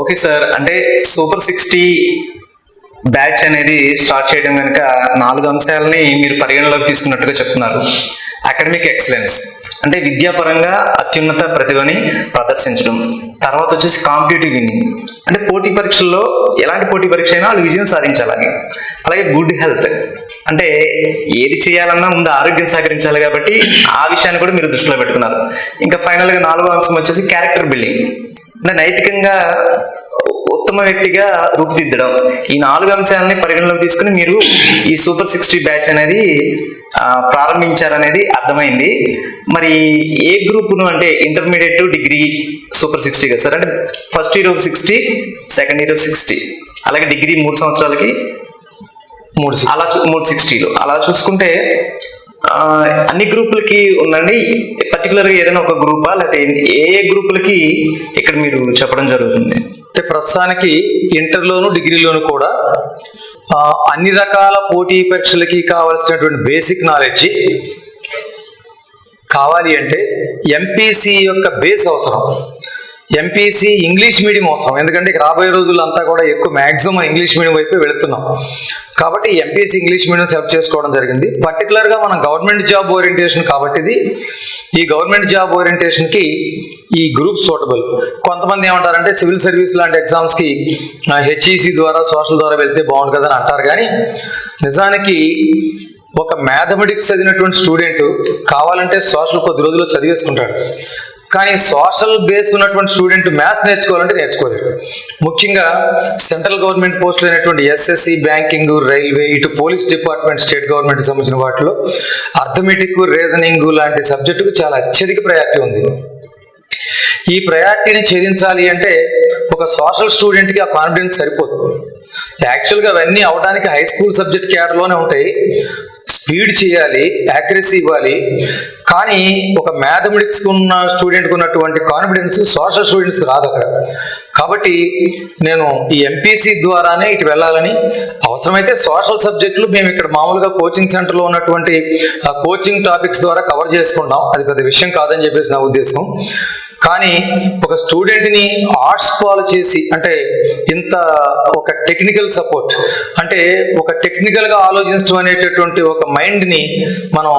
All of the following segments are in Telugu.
ఓకే సార్, అంటే సూపర్ 60 బ్యాచ్ అనేది స్టార్ట్ చేయడం కనుక 4 అంశాలని మీరు పరిగణలోకి తీసుకున్నట్టుగా చెప్తున్నారు. అకాడమిక్ ఎక్సలెన్స్ అంటే విద్యాపరంగా అత్యున్నత ప్రతిభని ప్రదర్శించడం, తర్వాత వచ్చేసి కాంపిటేటివ్ విన్నింగ్ అంటే పోటీ పరీక్షల్లో ఎలాంటి పోటీ పరీక్ష అయినా వాళ్ళు విజయం సాధించాలని, అలాగే గుడ్ హెల్త్ అంటే ఏది చేయాలన్నా ముందు ఆరోగ్యం సహకరించాలి కాబట్టి ఆ విషయాన్ని కూడా మీరు దృష్టిలో పెట్టుకున్నారు. ఇంకా ఫైనల్గా 4వ అంశం వచ్చేసి క్యారెక్టర్ బిల్డింగ్ అంటే నైతికంగా ఉత్తమ వ్యక్తిగా రూపుదిద్దడం. ఈ 4 అంశాలని పరిగణలోకి తీసుకుని మీరు ఈ సూపర్ 60 బ్యాచ్ అనేది ప్రారంభించారనేది అర్థమైంది. మరి ఏ గ్రూపును అంటే ఇంటర్మీడియట్ టు డిగ్రీ సూపర్ 60 కదా సార్, అంటే ఫస్ట్ ఇయర్ 60, సెకండ్ ఇయర్ 60, అలాగే డిగ్రీ 3 సంవత్సరాలకి 360లు అలా చూసుకుంటే అన్ని గ్రూపులకి ఉందండి. పర్టికులర్గా ఏదైనా ఒక గ్రూపా లేకపోతే ఏ గ్రూపులకి ఇక్కడ మీరు చెప్పడం జరుగుతుంది? అంటే ప్రస్తుతానికి ఇంటర్లోను డిగ్రీలోను కూడా అన్ని రకాల పోటీ పరీక్షలకి కావాల్సినటువంటి బేసిక్ నాలెడ్జ్ కావాలి అంటే ఎంపీసీ యొక్క బేస్ అవసరం. ఎంపీసీ ఇంగ్లీష్ మీడియం అవసరం, ఎందుకంటే రాబోయే రోజుల్లో అంతా కూడా ఎక్కువ మ్యాక్సిమం ఇంగ్లీష్ మీడియం వైపు వెళుతున్నాం కాబట్టి ఎంపీసీ ఇంగ్లీష్ మీడియం సెలెక్ట్ చేసుకోవడం జరిగింది. పర్టికులర్గా మనం గవర్నమెంట్ జాబ్ ఓరియంటేషన్ కాబట్టి ఈ గవర్నమెంట్ జాబ్ ఓరియంటేషన్కి ఈ గ్రూప్ సూటబుల్. కొంతమంది ఏమంటారంటే సివిల్ సర్వీస్ లాంటి ఎగ్జామ్స్కి హెచ్ఈసి ద్వారా సోషల్ ద్వారా వెళ్తే బాగుంది కదా అని అంటారు. కానీ నిజానికి ఒక మ్యాథమెటిక్స్ చదివినటువంటి స్టూడెంట్ కావాలంటే సోషల్ కొద్ది రోజుల్లో చదివేసుకుంటాడు, కానీ సోషల్ బేస్ ఉన్నటువంటి స్టూడెంట్ మ్యాథ్స్ నేర్చుకోవాలంటే నేర్చుకోలేరు. ముఖ్యంగా సెంట్రల్ గవర్నమెంట్ పోస్టులు అయినటువంటి ఎస్ఎస్సి, బ్యాంకింగ్, రైల్వే, ఇటు పోలీస్ డిపార్ట్మెంట్, స్టేట్ గవర్నమెంట్ సంబంధించిన వాటిలో అర్థమెటిక్, రీజనింగ్ లాంటి సబ్జెక్టుకు చాలా అత్యధిక ప్రయారిటీ ఉంది. ఈ ప్రయారిటీని ఛేదించాలి అంటే ఒక సోషల్ స్టూడెంట్కి ఆ కాన్ఫిడెన్స్ సరిపోతుంది. యాక్చువల్గా అవన్నీ అవడానికి హై స్కూల్ సబ్జెక్ట్ క్యాడర్లోనే ఉంటాయి. స్పీడ్ చేయాలి, యాక్యురసీ ఇవ్వాలి, కానీ ఒక మ్యాథమెటిక్స్ ఉన్న స్టూడెంట్కి ఉన్నటువంటి కాన్ఫిడెన్స్ సోషల్ స్టూడెంట్స్కి రాదు అక్కడ. కాబట్టి నేను ఈ ఎంపీసీ ద్వారానే ఇటు వెళ్ళాలని, అవసరమైతే సోషల్ సబ్జెక్టులు మేము ఇక్కడ మామూలుగా కోచింగ్ సెంటర్లో ఉన్నటువంటి కోచింగ్ టాపిక్స్ ద్వారా కవర్ చేసుకుంటాం, అది పెద్ద విషయం కాదని చెప్పేసి నా ఉద్దేశం. కానీ ఒక స్టూడెంట్ని ఆర్ట్స్ ఫాలో చేసి అంటే ఇంత ఒక టెక్నికల్ సపోర్ట్ అంటే ఒక టెక్నికల్గా ఆలోచించడం అనేటటువంటి ఒక మైండ్ని మనం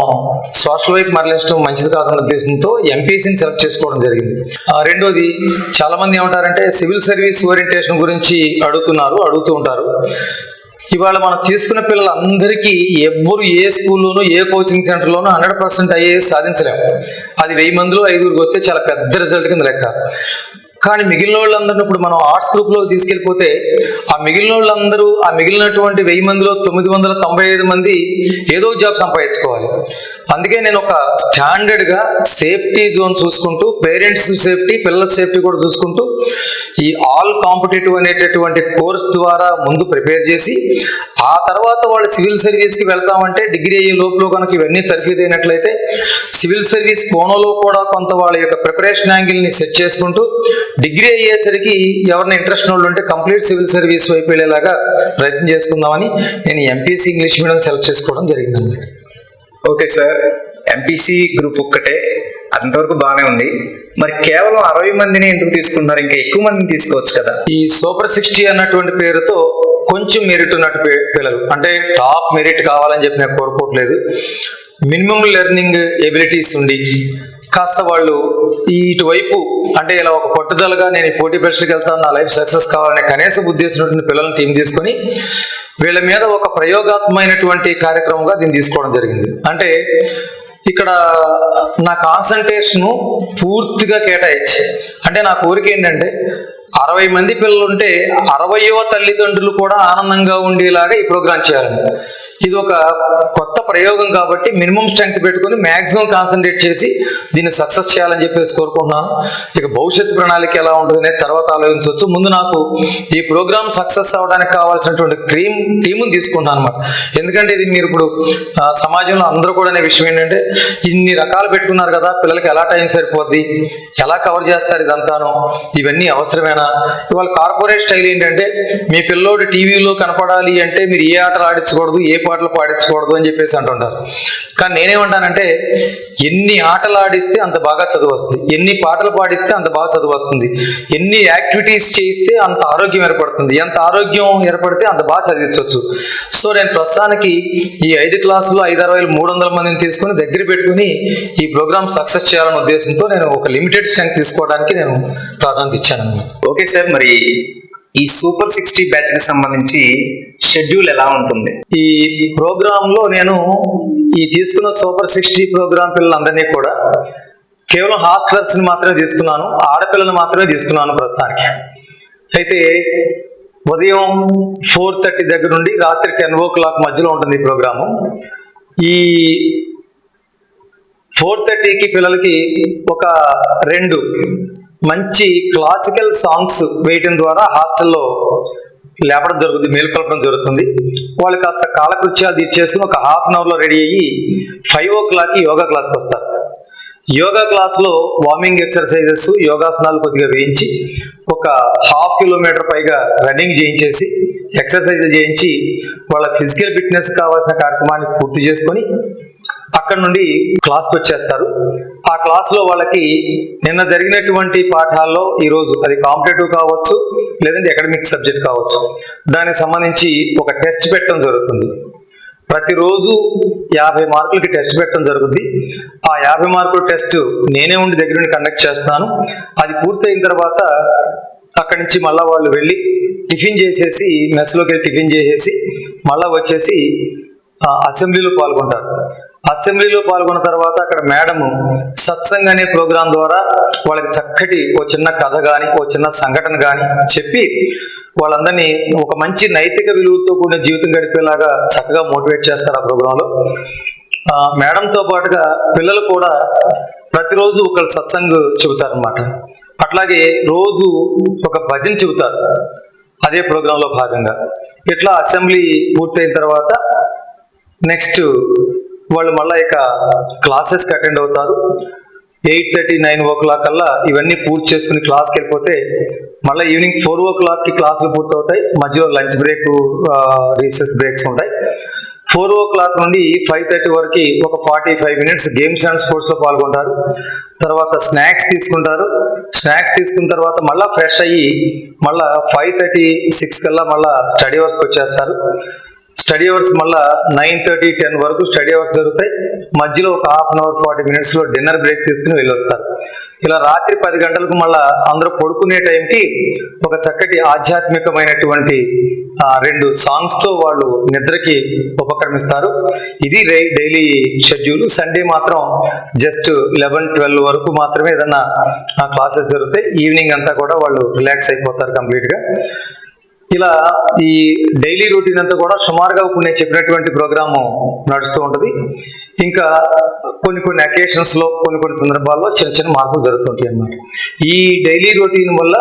సోషల్ వైపు మరలించడం మంచిది కాదన్న ఉద్దేశంతో ఎంపీసీని సెలెక్ట్ చేసుకోవడం జరిగింది. రెండోది, చాలా మంది ఏమంటారంటే సివిల్ సర్వీస్ ఓరియంటేషన్ గురించి అడుగుతూ ఉంటారు. ఇవాళ మనం తీసుకున్న పిల్లలందరికీ ఎవ్వరు ఏ స్కూల్లోనూ ఏ కోచింగ్ సెంటర్లోనూ 100% ఐఏఎస్ సాధించలేము. అది 1000 మందిలో 5గురికి వస్తే చాలా పెద్ద రిజల్ట్ కింద లెక్క. కానీ మిగిలిన వాళ్ళందరూ ఇప్పుడు మనం ఆర్ట్స్ గ్రూప్లోకి తీసుకెళ్ళిపోతే ఆ మిగిలినటువంటి 1000 మందిలో 995 మంది ఏదో జాబ్ సంపాదించుకోవాలి. అందుకే నేను ఒక స్టాండర్డ్గా సేఫ్టీ జోన్ చూసుకుంటూ, పేరెంట్స్ సేఫ్టీ, పిల్లల సేఫ్టీ కూడా చూసుకుంటూ ఈ ఆల్ కాంపిటేటివ్ అనేటటువంటి కోర్స్ ద్వారా ముందు ప్రిపేర్ చేసి ఆ తర్వాత వాళ్ళు సివిల్ సర్వీస్కి వెళ్తామంటే డిగ్రీ అయ్యే లోపల కనుక ఇవన్నీ తరఫీదు అయినట్లయితే సివిల్ సర్వీస్ కోణంలో కూడా కొంత వాళ్ళ యొక్క ప్రిపరేషన్ యాంగిల్ని సెట్ చేసుకుంటూ డిగ్రీ అయ్యేసరికి ఎవరిని ఇంట్రెస్ట్ వాళ్ళు ఉంటే కంప్లీట్ సివిల్ సర్వీస్ వైపు వెళ్ళేలాగా ప్రయత్నం చేసుకుందామని నేను ఎంపీసీ ఇంగ్లీష్ మీడియం సెలెక్ట్ చేసుకోవడం జరిగిందండి. ఓకే సార్, ఎంపీసీ గ్రూప్ ఒక్కటే అంతవరకు బాగానే ఉంది. మరి కేవలం 60 మందిని ఎందుకు తీసుకున్నారు? ఇంకా ఎక్కువ మందిని తీసుకోవచ్చు కదా. ఈ సూపర్ 60 అన్నటువంటి పేరుతో కొంచెం మెరిట్ ఉన్నట్టు పిల్లలు, అంటే టాప్ మెరిట్ కావాలని చెప్పి నేను కోరుకోవట్లేదు. మినిమం లెర్నింగ్ ఎబిలిటీస్ ఉండి కాస్త వాళ్ళు ఇటువైపు అంటే ఇలా ఒక పట్టుదలగా నేను ఈ పోటీ పరీక్షలకు వెళ్తాను, నా లైఫ్ సక్సెస్ కావాలనే కనీస ఉద్దేశించినటువంటి పిల్లల్ని టీం తీసుకొని వీళ్ళ మీద ఒక ప్రయోగాత్మకమైనటువంటి కార్యక్రమంగా దీన్ని తీసుకోవడం జరిగింది. అంటే ఇక్కడ నా కాన్సంట్రేషను పూర్తిగా కేటాయించి, అంటే నా కోరిక ఏంటంటే 60 మంది పిల్లలు ఉంటే 60వ తల్లిదండ్రులు కూడా ఆనందంగా ఉండేలాగా ఈ ప్రోగ్రాం చేయాలని. ఇది ఒక కొత్త ప్రయోగం కాబట్టి మినిమం స్ట్రెంగ్త్ పెట్టుకుని మ్యాక్సిమం కాన్సన్ట్రేట్ చేసి దీన్ని సక్సెస్ చేయాలని చెప్పేసి కోరుకుంటున్నాను. ఇక భవిష్యత్తు ప్రణాళిక ఎలా ఉంటుంది అనేది తర్వాత ఆలోచించవచ్చు. ముందు నాకు ఈ ప్రోగ్రామ్ సక్సెస్ అవ్వడానికి కావాల్సినటువంటి టీముని తీసుకుంటాను అనమాట. ఎందుకంటే ఇది మీరు ఇప్పుడు సమాజంలో అందరూ కూడా అనే విషయం ఏంటంటే ఇన్ని రకాలు పెట్టుకున్నారు కదా, పిల్లలకి ఎలా టైం సరిపోద్ది, ఎలా కవర్ చేస్తారు ఇదంతాను, ఇవన్నీ అవసరమేనా? ఇవాళ కార్పొరేట్ స్టైల్ ఏంటంటే మీ పిల్లోడు టీవీలో కనపడాలి అంటే మీరు ఏ ఆటలు ఆడించకూడదు, ఏ పాటలు పాడించకూడదు అని చెప్పేసి అంటుంటారు. కానీ నేనేమంటానంటే ఎన్ని ఆటలు ఆడి పాడిస్తే అంత బాగా చదువు వస్తుంది, ఎన్ని పాటలు పాడిస్తే అంత బాగా చదువు వస్తుంది, ఎన్ని యాక్టివిటీస్ చేయిస్తే అంత ఆరోగ్యం ఏర్పడుతుంది, ఎంత ఆరోగ్యం ఏర్పడితే అంత బాగా చదివించవచ్చు. సో నేను ప్రస్తుతానికి ఈ 5 క్లాసులు 560 మందిని తీసుకుని దగ్గర పెట్టుకుని ఈ ప్రోగ్రామ్ సక్సెస్ చేయాలనే ఉద్దేశంతో నేను ఒక లిమిటెడ్ స్ట్రెంగ్త్ తీసుకోవడానికి నేను ప్రాధాన్యత ఇచ్చాను. ఓకే సార్, మరి ఈ సూపర్ 60 బ్యాచ్ కి సంబంధించి షెడ్యూల్ ఎలా ఉంటుంది? ఈ ప్రోగ్రామ్ లో నేను ఈ తీసుకున్న సూపర్ 60 ప్రోగ్రామ్ పిల్లలందరినీ కూడా కేవలం హాస్టలర్స్ ని మాత్రమే తీసుకున్నాను, ఆడపిల్లలు మాత్రమే తీసుకున్నాను ప్రస్తుతానికి. అయితే ఉదయం 4:30 దగ్గర నుండి రాత్రి 10 o'clock మధ్యలో ఉంటుంది ఈ ప్రోగ్రాము. ఈ 4:30కి పిల్లలకి ఒక 2 మంచి క్లాసికల్ సాంగ్స్ వేయటం ద్వారా హాస్టల్లో లేపడం జరుగుతుంది, మేల్కొల్పడం జరుగుతుంది. వాళ్ళు కాస్త కాలకృత్యాలు తీర్చేసుకుని ఒక ½ an hourలో రెడీ అయ్యి 5 o'clockకి యోగా క్లాస్కి వస్తారు. యోగా క్లాస్లో వార్మింగ్ ఎక్సర్సైజెస్, యోగాసనాలు కొద్దిగా వేయించి ఒక ½ kilometer పైగా రన్నింగ్ చేయించేసి ఎక్సర్సైజులు చేయించి వాళ్ళ ఫిజికల్ ఫిట్నెస్ కావాల్సిన కార్యక్రమాన్ని పూర్తి చేసుకొని అక్కడ నుండి క్లాస్కి వచ్చేస్తారు. ఆ క్లాస్లో వాళ్ళకి నిన్న జరిగినటువంటి పాఠాల్లో ఈరోజు అది కాంపిటేటివ్ కావచ్చు, లేదంటే అకాడమిక్ సబ్జెక్ట్ కావచ్చు, దానికి సంబంధించి ఒక టెస్ట్ పెట్టడం జరుగుతుంది. ప్రతిరోజు 50 మార్కులకి టెస్ట్ పెట్టడం జరుగుతుంది. ఆ 50 మార్కుల టెస్ట్ నేనే ఉండి దగ్గర నుండి కండక్ట్ చేస్తాను. అది పూర్తయిన తర్వాత అక్కడి నుంచి మళ్ళీ వాళ్ళు వెళ్ళి టిఫిన్ చేసేసి మెస్లోకి వెళ్ళి టిఫిన్ చేసేసి మళ్ళీ వచ్చేసి అసెంబ్లీలో పాల్గొంటారు. అసెంబ్లీలో పాల్గొన్న తర్వాత అక్కడ మేడము సత్సంగ్ అనే ప్రోగ్రాం ద్వారా వాళ్ళకి చక్కటి ఓ చిన్న కథ కానీ ఓ చిన్న సంఘటన కానీ చెప్పి వాళ్ళందరినీ ఒక మంచి నైతిక విలువతో కూడిన జీవితం గడిపేలాగా చక్కగా మోటివేట్ చేస్తారు ఆ ప్రోగ్రాంలో. మేడంతో పాటుగా పిల్లలు కూడా ప్రతిరోజు ఒకళ్ళు సత్సంగ్ చెబుతారనమాట. అట్లాగే రోజు ఒక భజన చెబుతారు అదే ప్రోగ్రాంలో భాగంగా. ఇట్లా అసెంబ్లీ పూర్తయిన తర్వాత నెక్స్ట్ వాళ్ళు మళ్ళీ ఇక క్లాసెస్కి అటెండ్ అవుతారు. 8:30, 9 o'clock కల్లా ఇవన్నీ పూర్తి చేసుకుని క్లాస్కి వెళ్ళిపోతే మళ్ళీ ఈవినింగ్ 4 o'clockకి క్లాసులు పూర్తవుతాయి. మధ్యలో లంచ్ బ్రేక్, రీసెస్ బ్రేక్స్ ఉంటాయి. 4 o'clock నుండి 5:30 వరకు ఒక 45 minutes గేమ్స్ అండ్ స్పోర్ట్స్లో పాల్గొంటారు. తర్వాత స్నాక్స్ తీసుకుంటారు. స్నాక్స్ తీసుకున్న తర్వాత మళ్ళీ ఫ్రెష్ అయ్యి మళ్ళీ 5:30, 6 కల్లా మళ్ళీ స్టడీ అవర్స్కి వచ్చేస్తారు. స్టడీ అవర్స్ మళ్ళీ 9:30, 10 వరకు స్టడీ అవర్స్ జరుగుతాయి. మధ్యలో ఒక ½ an hour 40 minutesలో డిన్నర్ బ్రేక్ తీసుకుని వెళ్ళొస్తారు. ఇలా రాత్రి 10 గంటలకు మళ్ళీ అందరూ పడుకునే టైంకి ఒక చక్కటి ఆధ్యాత్మికమైనటువంటి 2 సాంగ్స్తో వాళ్ళు నిద్రకి ఉపక్రమిస్తారు. ఇది డైలీ షెడ్యూల్. సండే మాత్రం జస్ట్ 11, 12 వరకు మాత్రమే ఏదన్నా క్లాసెస్ జరుగుతాయి. ఈవినింగ్ అంతా కూడా వాళ్ళు రిలాక్స్ అయిపోతారు కంప్లీట్గా. ఇలా ఈ డైలీ రొటీన్ అంతా కూడా సుమారుగా ఇప్పుడు నేను చెప్పినటువంటి ప్రోగ్రాము నడుస్తూ ఉంటుంది. ఇంకా కొన్ని అకేషన్స్లో కొన్ని సందర్భాల్లో చిన్న మార్పులు జరుగుతుంటాయి అన్నమాట. ఈ డైలీ రొటీన్ వల్ల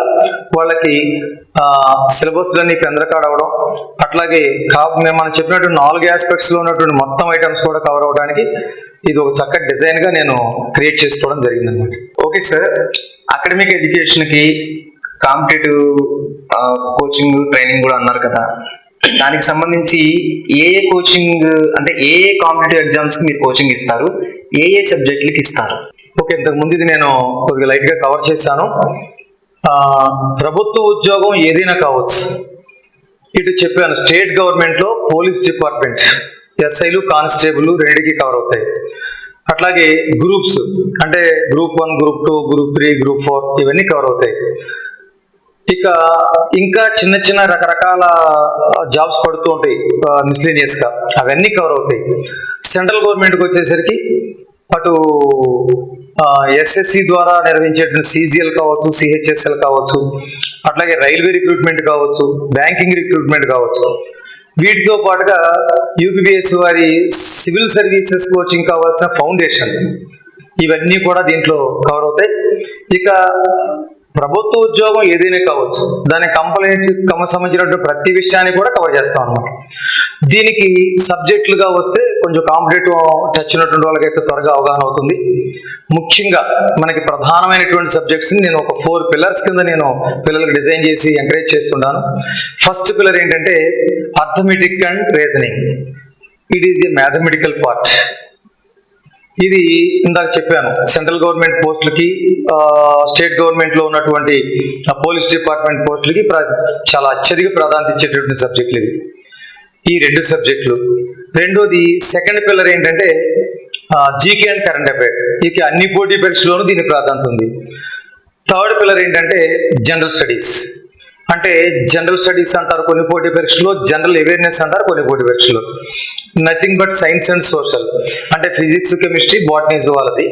వాళ్ళకి సిలబస్లన్నీ పెందరకాడ అవడం, అట్లాగే మనం చెప్పినట్టు 4 ఆస్పెక్ట్స్లో ఉన్నటువంటి మొత్తం ఐటమ్స్ కూడా కవర్ అవడానికి ఇది ఒక చక్కటి డిజైన్గా నేను క్రియేట్ చేసుకోవడం జరిగిందన్నమాట. ఓకే సార్, అకాడమిక్ ఎడ్యుకేషన్కి కాంపిటేటివ్ కోచింగ్ ట్రైనింగ్ కూడా అన్నారు కదా, దానికి సంబంధించి ఏ కోచింగ్ అంటే ఏ కాంపిటేటివ్ ఎగ్జామ్స్కి మీరు కోచింగ్ ఇస్తారు, ఏ సబ్జెక్టులకి ఇస్తారు? ఓకే, ఇంతకుముందు ఇది నేను కొద్దిగా లైట్గా కవర్ చేశాను. ప్రభుత్వ ఉద్యోగం ఏదైనా కావచ్చు. ఇటు చెప్పాను, స్టేట్ గవర్నమెంట్లో పోలీస్ డిపార్ట్మెంట్, ఎస్ఐలు, కానిస్టేబుల్ రెండింటికి కవర్ అవుతాయి. అట్లాగే గ్రూప్స్ అంటే Group 1, Group 2, Group 3, Group 4 ఇవన్నీ కవర్ అవుతాయి. ఇక ఇంకా చిన్న రకరకాల జాబ్స్ పడుతూ ఉంటాయి మిస్లీనియస్గా, అవన్నీ కవర్ అవుతాయి. సెంట్రల్ గవర్నమెంట్కి వచ్చేసరికి అటు ఎస్ఎస్సి ద్వారా నిర్వహించేటువంటి CGL కావచ్చు, CHSL కావచ్చు, అట్లాగే రైల్వే రిక్రూట్మెంట్ కావచ్చు, బ్యాంకింగ్ రిక్రూట్మెంట్ కావచ్చు. వీటితో పాటుగా UPPS వారి సివిల్ సర్వీసెస్ కోచింగ్ కావాల్సిన ఫౌండేషన్, ఇవన్నీ కూడా దీంట్లో కవర్ అవుతాయి. ఇక ప్రభుత్వ ఉద్యోగం ఏదైనా కావచ్చు, దాని కంప్లైంట్ సంబంధించినటువంటి ప్రతి విషయాన్ని కూడా కవర్ చేస్తాం అన్నమాట. దీనికి సబ్జెక్టులుగా వస్తే కొంచెం కాంపిటేటివ్ టచ్ ఉన్నటువంటి వాళ్ళకైతే త్వరగా అవగాహన అవుతుంది. ముఖ్యంగా మనకి ప్రధానమైనటువంటి సబ్జెక్ట్స్ని నేను ఒక 4 pillars కింద నేను పిల్లలకు డిజైన్ చేసి ఎంకరేజ్ చేస్తున్నాను. ఫస్ట్ పిల్లర్ ఏంటంటే arithmetic and reasoning. It is a mathematical part. ఇది ఇందాక చెప్పాను, సెంట్రల్ గవర్నమెంట్ పోస్టులకి, స్టేట్ గవర్నమెంట్ లో ఉన్నటువంటి పోలీస్ డిపార్ట్మెంట్ పోస్టులకి చాలా అత్యధిక ప్రాధాన్యత ఇచ్చేటటువంటి సబ్జెక్టులు ఇవి, ఈ 2 సబ్జెక్టులు. రెండోది సెకండ్ పిల్లర్ ఏంటంటే జీకే అండ్ కరెంట్ అఫైర్స్. ఇక అన్ని పోటీ పరీక్షలోనూ దీని ప్రాధాన్యత ఉంది. థర్డ్ పిల్లర్ ఏంటంటే జనరల్ స్టడీస్. అంటే జనరల్ స్టడీస్ అంటారు కొన్ని పోటీ పరీక్షలో, జనరల్ అవేర్నెస్ అంటారు కొన్ని పోటీ పరీక్షలో. Nothing but science and social అంటే physics, chemistry, botany, zoology,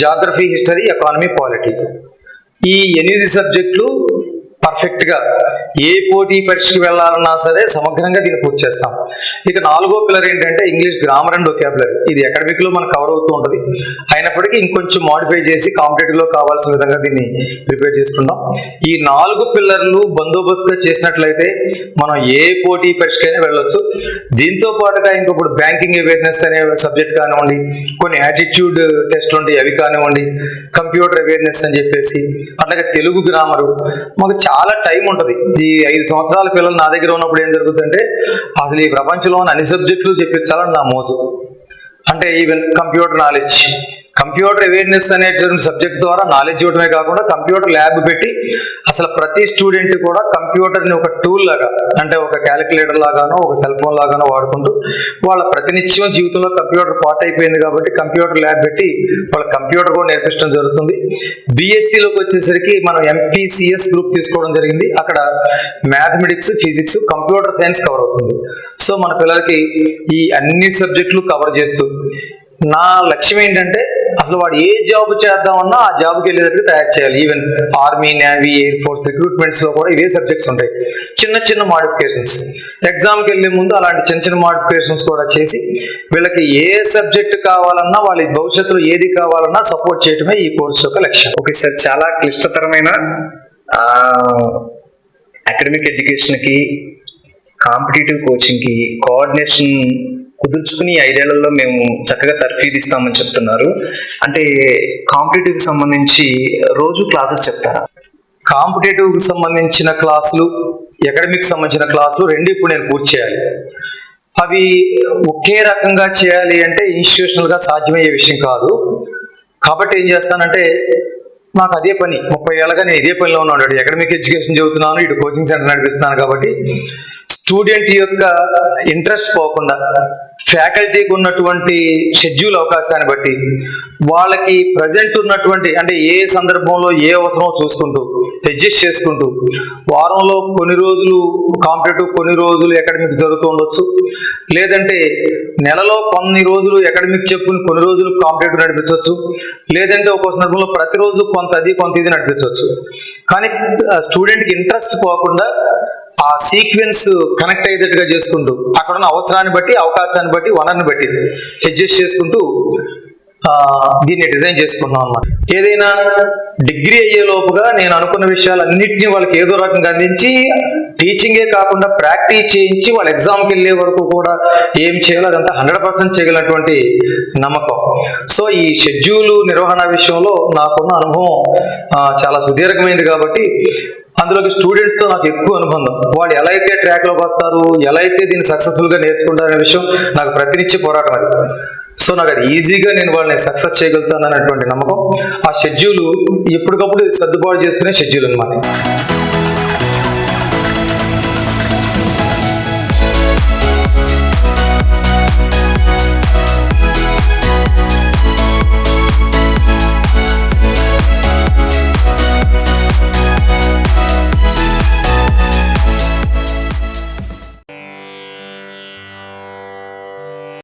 geography, history, economy, polity. ఈ 8 సబ్జెక్టులు పర్ఫెక్ట్ గా ఏ పోటీ పరీక్షకు వెళ్ళాలన్నా సరే సమగ్రంగా దీన్ని పూర్తి చేస్తాం. ఇక 4వ పిల్లర్ ఏంటంటే ఇంగ్లీష్ గ్రామర్ అండ్ వొకాబులరీ. ఇది అకాడమిక్ లో మనకు కవర్ అవుతూ ఉంటుంది, అయినప్పటికీ ఇంకొంచెం మాడిఫై చేసి కాంపిటేటివ్ లో కావాల్సిన విధంగా దీన్ని ప్రిపేర్ చేసుకుందాం. ఈ 4 పిల్లర్లు బందోబస్తుగా చేసినట్లయితే మనం ఏ పోటీ పరీక్షకైనా వెళ్ళొచ్చు. దీంతో పాటుగా ఇంకొకటి బ్యాంకింగ్ అవేర్నెస్ అనే సబ్జెక్ట్ కానివ్వండి, కొన్ని యాటిట్యూడ్ టెస్ట్లు ఉంటాయి అవి కానివ్వండి, కంప్యూటర్ అవేర్నెస్ అని చెప్పేసి, అట్లాగే తెలుగు గ్రామరు. మాకు చాలా టైం ఉంటుంది. ఈ 5 సంవత్సరాల పిల్లలు నా దగ్గర ఉన్నప్పుడు ఏం జరుగుతుందంటే అసలు ఈ ప్రపంచంలో అన్ని సబ్జెక్టులు చెప్పించాలని నా మోజు. అంటే even computer knowledge, computer awareness అనే సబ్జెక్ట్ ద్వారా నాలెడ్జ్ ఇవ్వడమే కాకుండా కంప్యూటర్ ల్యాబ్ పెట్టి అసలు ప్రతి స్టూడెంట్ కూడా కంప్యూటర్ని ఒక టూల్ లాగా, అంటే ఒక క్యాలిక్యులేటర్ లాగానో ఒక సెల్ ఫోన్ లాగానో వాడుకుంటూ వాళ్ళ ప్రతినిత్యం జీవితంలో కంప్యూటర్ పార్ట్ అయిపోయింది కాబట్టి కంప్యూటర్ ల్యాబ్ పెట్టి వాళ్ళ కంప్యూటర్ కూడా నేర్పించడం జరుగుతుంది. బీఎస్సీలోకి వచ్చేసరికి మనం ఎంపీసీఎస్ గ్రూప్ తీసుకోవడం జరిగింది. అక్కడ mathematics, physics, computer science cover అవుతుంది. సో మన పిల్లలకి ఈ అన్ని సబ్జెక్టులు కవర్ చేస్తూ నా లక్ష్యం ఏంటంటే అసలు వాడు ఏ జాబ్ చేద్దామన్నా ఆ జాబ్కి వెళ్ళేటట్టు తయారు చేయాలి. Even army, navy, air force, recruitments లో కూడా ఇవే సబ్జెక్ట్స్ ఉంటాయి. చిన్న చిన్న మాడిఫికేషన్స్ ఎగ్జామ్కి వెళ్ళే ముందు అలాంటి చిన్న చిన్న మాడిఫికేషన్స్ కూడా చేసి వీళ్ళకి ఏ సబ్జెక్ట్ కావాలన్నా వాళ్ళ భవిష్యత్తులో ఏది కావాలన్నా సపోర్ట్ చేయడమే ఈ కోర్సు యొక్క లక్ష్యం. ఓకే సార్, చాలా క్లిష్టతరమైన అకాడమిక్ ఎడ్యుకేషన్ కి, కాంపిటేటివ్ కోచింగ్ కి కోఆర్డినేషన్ కుదుర్చుకుని 5 ఏళ్లలో మేము చక్కగా తర్ఫీదు ఇస్తామని చెప్తున్నారు. అంటే కాంపిటేటివ్ కి సంబంధించి రోజు క్లాసెస్ చెప్తారా? కాంపిటేటివ్ కి సంబంధించిన క్లాసులు, అకాడమిక్ సంబంధించిన క్లాసులు 2 ఇప్పుడు నేను పూర్తి చేయాలి. అవి ఒకే రకంగా చేయాలి అంటే ఇన్స్టిట్యూషనల్ గా సాధ్యమయ్యే విషయం కాదు. కాబట్టి ఏం చేస్తానంటే నాకు అదే పని, 30 ఏళ్ళగా నేను ఇదే పనిలో ఉన్నాను. అకాడమిక్ ఎడ్యుకేషన్ చదువుతున్నాను, ఇటు కోచింగ్ సెంటర్ నడిపిస్తున్నాను. కాబట్టి స్టూడెంట్ యొక్క ఇంట్రెస్ట్ పోకుండా ఫ్యాకల్టీకి ఉన్నటువంటి షెడ్యూల్ అవకాశాన్ని బట్టి వాళ్ళకి ప్రజెంట్ ఉన్నటువంటి, అంటే ఏ సందర్భంలో ఏ అవసరమో చూసుకుంటూ అడ్జస్ట్ చేసుకుంటూ వారంలో కొన్ని రోజులు కాంపిటేటివ్, కొన్ని రోజులు అకాడమిక్ జరుగుతూ ఉండొచ్చు. లేదంటే నెలలో కొన్ని రోజులు అకాడమిక్ చెప్పుకుని కొన్ని రోజులు కాంపిటేటివ్ నడిపించవచ్చు. లేదంటే ఒక్కో సందర్భంలో ప్రతిరోజు కొంత ఇది నడిపించవచ్చు. కానీ స్టూడెంట్కి ఇంట్రెస్ట్ పోకుండా ఆ సీక్వెన్స్ కనెక్ట్ అయ్యేటట్టుగా చేసుకుంటూ అక్కడ ఉన్న అవసరాన్ని బట్టి, అవకాశాన్ని బట్టి, వనరుని బట్టి అడ్జస్ట్ చేసుకుంటూ దీన్ని డిజైన్ చేసుకుంటున్నాం అన్నమాట. ఏదైనా డిగ్రీ అయ్యే లోపుగా నేను అనుకున్న విషయాలన్నింటినీ వాళ్ళకి ఏదో రకంగా అందించి టీచింగే కాకుండా ప్రాక్టీస్ చేయించి వాళ్ళ ఎగ్జామ్కి వెళ్ళే వరకు కూడా ఏం చేయాలో అదంతా 100% చేయగలిగినటువంటి నమ్మకం. సో ఈ షెడ్యూల్ నిర్వహణ విషయంలో నాకున్న అనుభవం చాలా సుదీర్ఘమైంది కాబట్టి అందులోకి స్టూడెంట్స్ తో నాకు ఎక్కువ అనుబంధం. వాళ్ళు ఎలా అయితే ట్రాక్ లోకి వస్తారు, ఎలా అయితే దీన్ని సక్సెస్ఫుల్ గా నేర్చుకుంటారు అనే విషయం నాకు ప్రతినిత్య పోరాటం అది. సో నాకు అది ఈజీగా నేను వాళ్ళని సక్సెస్ చేయగలుగుతాను అనేటువంటి నమ్మకం. ఆ షెడ్యూల్ ఎప్పటికప్పుడు సర్దుబాటు చేసుకునే షెడ్యూల్ అన్నమాట.